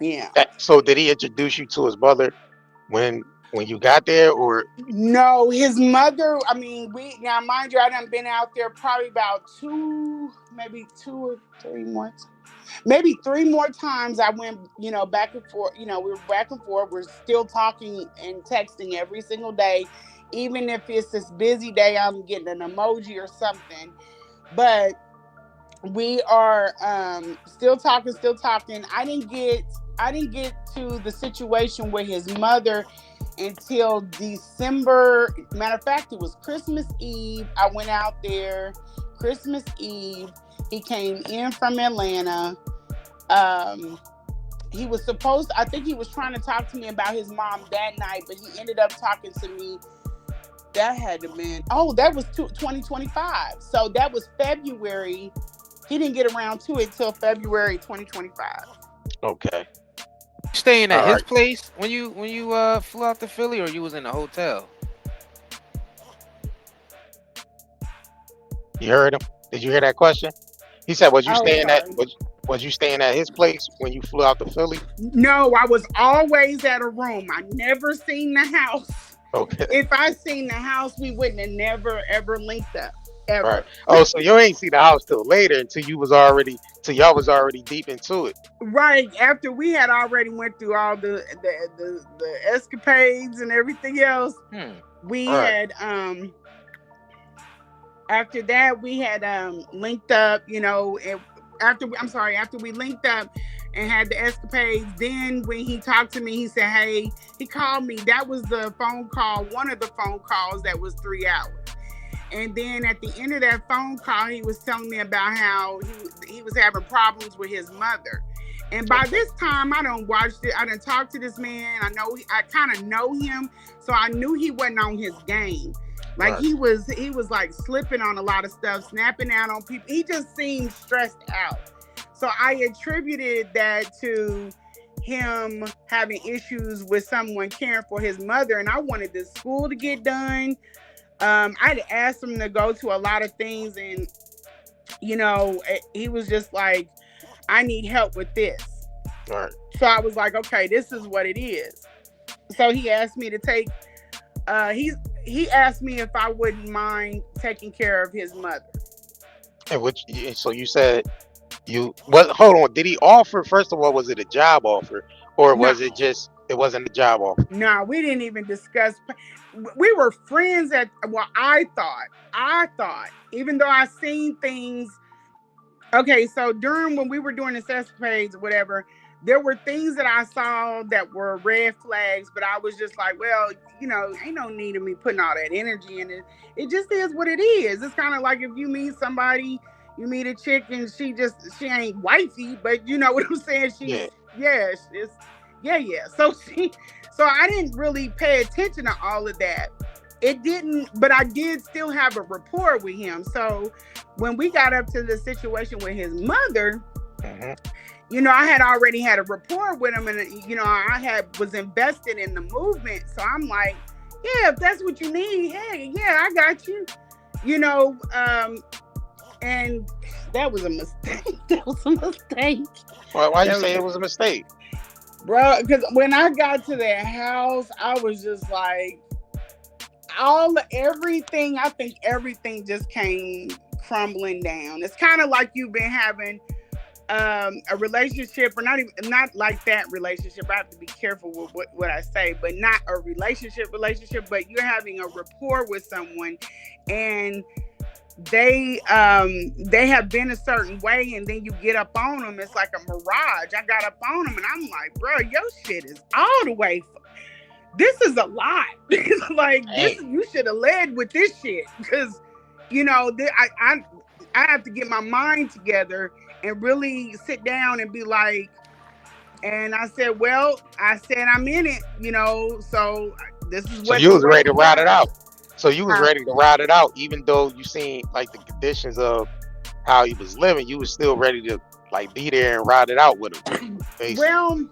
Yeah. So did he introduce you to his mother when you got there, or? No, his mother. I mean, we now mind you, I done been out there probably about maybe 2 or 3 more, maybe 3 more times. I went, back and forth. We were back and forth. We're still talking and texting every single day, even if it's this busy day. I'm getting an emoji or something, but we are still talking, still talking. I didn't get to the situation with his mother until December. Matter of fact, it was Christmas Eve. I went out there Christmas Eve. He came in from Atlanta. um he was supposed, I think he was trying to talk to me about his mom that night, but he ended up talking to me. That had to been, oh, that was 2025. So that was February. He didn't get around to it till February 2025. Okay. Staying at All his right. place when you flew out to Philly, or you was in a hotel? You heard him? Did you hear that question? He said, "Was you Oh, staying at sorry. was you staying at his place when you flew out to Philly?" No, I was always at a room. I never seen the house. Okay. If I seen the house, we wouldn't have never ever linked up. Right. Ever. Oh, so you ain't see the house till later, till y'all was already deep into it. Right. After we had already went through all the escapades and everything else, Hmm. we Right. had after that we had linked up, and after we linked up and had the escapades, then when he talked to me, he said, hey, he called me. That was the phone call, one of the phone calls that was 3 hours. And then at the end of that phone call, he was telling me about how he was having problems with his mother. And by Okay. this time, I done watched it. I done talked to this man. I kind of know him, so I knew he wasn't on his game. Like Right. he was like slipping on a lot of stuff, snapping out on people. He just seemed stressed out. So I attributed that to him having issues with someone caring for his mother, and I wanted this school to get done. I'd asked him to go to a lot of things, and he was just like, I need help with this. Right. So I was like, okay, this is what it is. So he asked me to take. He asked me if I wouldn't mind taking care of his mother. So you said you what? Hold on. Did he offer? First of all, was it a job offer, or No, was it wasn't a job offer? no, we didn't even discuss. We were friends at. Well, I thought, even though I seen things. Okay, so during when we were doing the escapades or whatever, there were things that I saw that were red flags, but I was just like, well, ain't no need of me putting all that energy in it. It just is what it is. It's kind of like if you meet somebody, you meet a chick and she ain't wifey, but you know what I'm saying? Yeah. Yeah, it's, yeah. So I didn't really pay attention to all of that. It didn't, but I did still have a rapport with him. So when we got up to the situation with his mother, Hmm. I had already had a rapport with him, and I was invested in the movement. So I'm like, yeah, if that's what you need, hey, yeah, I got you. You know, and that was a mistake. That was a mistake. Why you That say was, it was a mistake? bro, because when I got to that house, I was just like, everything. I think everything just came crumbling down. It's kind of like you've been having a relationship, or not like that relationship. I have to be careful with what I say, but not a relationship, but you're having a rapport with someone, and they have been a certain way, and then you get up on them. It's like a mirage. I got up on them, and I'm like, bro, your shit is all the way. This is a lot. Like this, Hey. you should have led with this shit, because I have to get my mind together and really sit down and be like. And I said, well, I'm in it, so this is So what you the was way ready to to ride it go. out. So you was Huh? ready to ride it out, even though you seen like the conditions of how he was living. You was still ready to like be there and ride it out with him, basically. Well,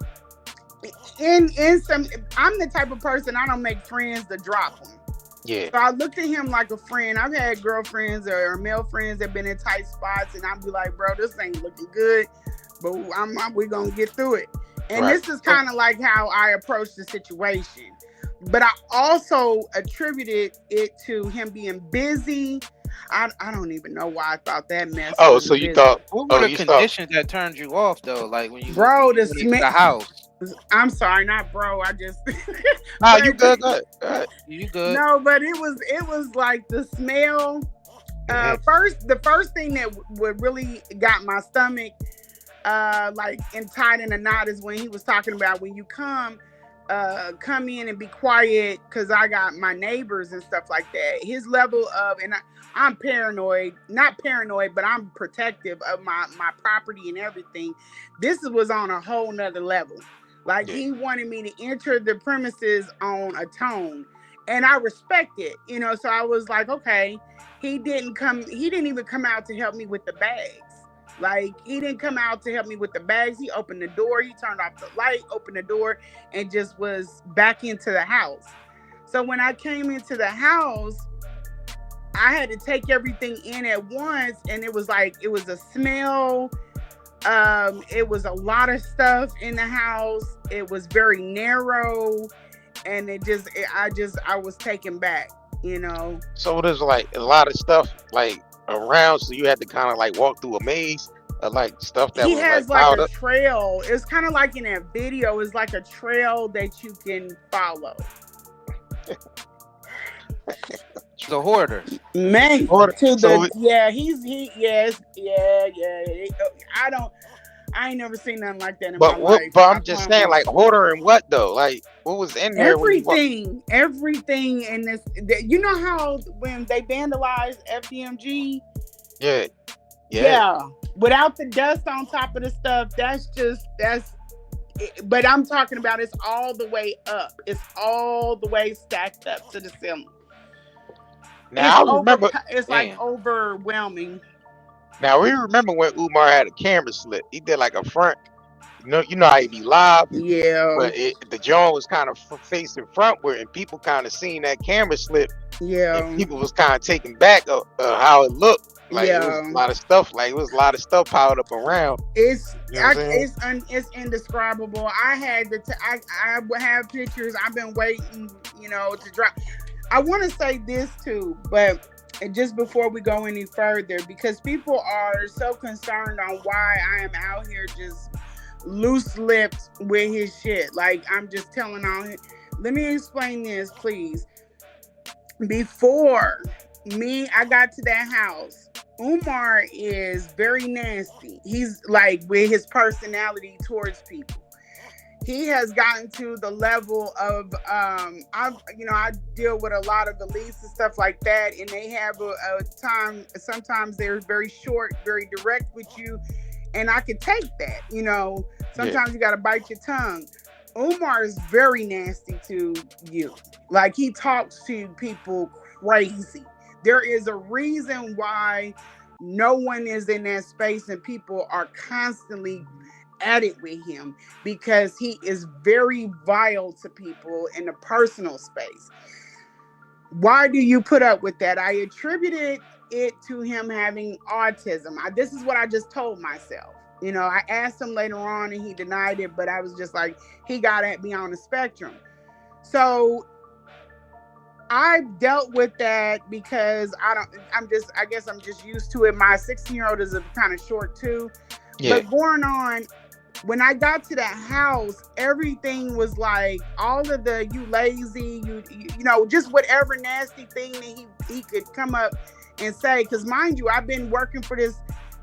in some, I'm the type of person, I don't make friends to drop them. Yeah. So I looked at him like a friend. I've had girlfriends or male friends that been in tight spots, and I'd be like, bro, this ain't looking good, but we're gonna get through it. And Right. this is So, kind of like how I approached the situation. But I also attributed it to him being busy. I don't even know why I thought that mess oh, was so you busy. thought, What were oh, the you thought, conditions that turned you off though? Like when Bro, you the went into smell. the house. I'm sorry, not bro. I just, nah, you but good, good, good. You good? no, but it was like the smell. Hmm. The first thing that would really got my stomach like and tied in a knot is when he was talking about when you come in and be quiet because I got my neighbors and stuff like that. His level of I'm paranoid, not paranoid, but I'm protective of my property and everything. This was on a whole nother level. Like Yeah. he wanted me to enter the premises on a tone, and I respect it, So I was like, okay. He didn't even come out to help me with the bags. Like he didn't come out to help me with the bags. He opened the door, he turned off the light, opened the door, and just was back into the house. So when I came into the house, I had to take everything in at once, and it was like it was a smell. It was a lot of stuff in the house. It was very narrow, and I was taken back, you know. So there's like a lot of stuff like around, so you had to kind of like walk through a maze of like stuff that He was like has like piled a up. trail. It's kind of like in that video. It's like a trail that you can follow. The hoarder. Man, Order. to So, the yeah, yes, yeah. I ain't never seen nothing like that in my but what? life. But I I'm just saying, promise. like hoarder and what though? Like what was in there when you walk? Everything in this. You know how when they vandalized FDMG, Yeah, yeah. yeah, without the dust on top of the stuff, but I'm talking about it's all the way up. It's all the way stacked up to the ceiling. Now I remember. It's like Damn. overwhelming. Now we remember when Umar had a camera slip. He did like a front. You know how he be live, Yeah, but the joint was kind of facing frontward, and people kind of seen that camera slip, and yeah, people was kind of taken back of how it looked. Like it was a yeah. lot of stuff. Like it was a lot of stuff piled up around. It's You know what I'm saying? it's indescribable. I had I would have pictures. I've been waiting, to drop. I want to say this too, but just before we go any further, because people are so concerned on why I am out here just loose lipped with his shit. Like I'm just telling on him. Let me explain this, please. Before I got to that house, Umar is very nasty. He's like with his personality towards people. He has gotten to the level of I deal with a lot of elites and stuff like that, and they have a time. Sometimes they're very short, very direct with you, and I could take that. Yeah. Sometimes you got to bite your tongue. Umar is very nasty to you. Like he talks to people crazy. There is a reason why no one is in that space and people are constantly at it with him because he is very vile to people in the personal space. Why do you put up with that? I attributed it to him having autism. This is what I just told myself. I asked him later on and he denied it, but I was just like, he got at me on the spectrum. So I dealt with that because I guess I'm just used to it. My 16-year-old is kind of short too. Yeah. But going on, when I got to that house, everything was like all of the you lazy, just whatever nasty thing that he could come up and say. Because mind you, I've been working for this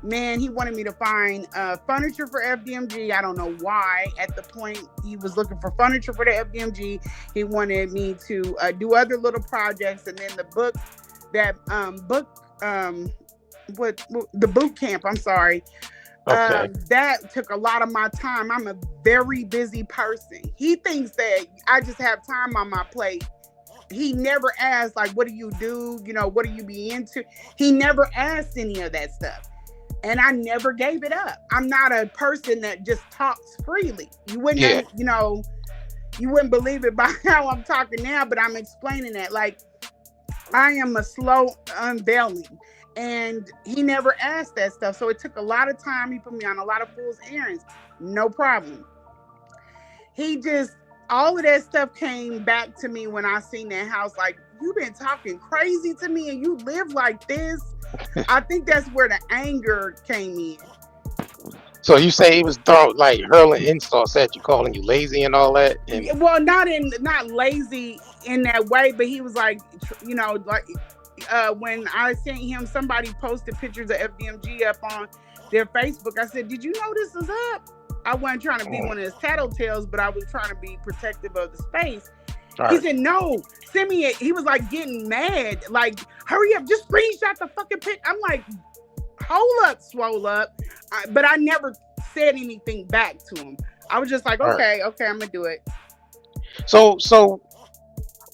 man. He wanted me to find furniture for FDMG. I don't know why. At the point he was looking for furniture for the FDMG, he wanted me to do other little projects, and then the book the boot camp. I'm sorry. Okay. That took a lot of my time. I'm a very busy person. He thinks that I just have time on my plate. He never asked, like, what do you do? What do you be into? He never asked any of that stuff. And I never gave it up. I'm not a person that just talks freely. You wouldn't, you wouldn't believe it by how I'm talking now, but I'm explaining that. Like, I am a slow unveiling. And he never asked that stuff. So it took a lot of time. He put me on a lot of fool's errands. No problem. he just, all of that stuff came back to me when I seen that house. Like, you been talking crazy to me and you live like this. I think that's where the anger came in. So you say he was throwing like hurling insults at you, calling you lazy and all that, and Well, not lazy in that way, but he was like, like when I sent him, somebody posted pictures of FDMG up on their Facebook. I said, "Did you know this is up?" I wasn't trying to be one of his tattletales, but I was trying to be protective of the space. He said, "No, send me it." He was like getting mad, like, "Hurry up, just screenshot the fucking pic." I'm like, "Hold up, swole up," but I never said anything back to him. I was just like, "Okay, okay, I'm gonna do it." So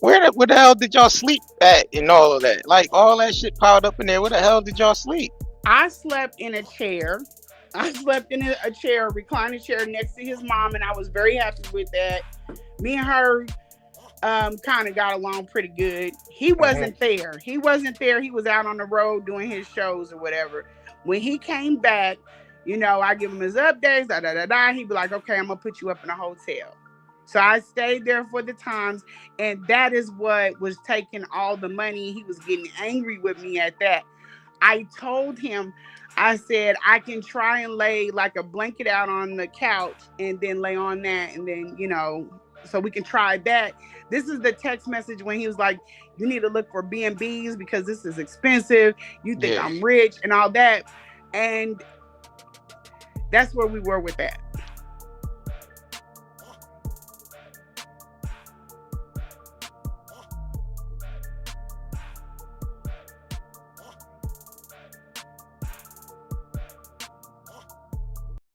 where the hell did y'all sleep at and all of that? Like all that shit piled up in there. Where the hell did y'all sleep? I slept in a chair. I slept in a chair, a reclining chair next to his mom, and I was very happy with that. Me and her kind of got along pretty good. He wasn't there. He wasn't there. He was out on the road doing his shows or whatever. When he came back, I give him his updates, da da da da. He'd be like, "Okay, I'm gonna put you up in a hotel." So I stayed there for the times, and that is what was taking all the money. He was getting angry with me at that. I told him, I said, I can try and lay like a blanket out on the couch and then lay on that, and then, so we can try that. This is the text message when he was like, "You need to look for B&Bs because this is expensive. You think I'm rich," and all that. And that's where we were with that.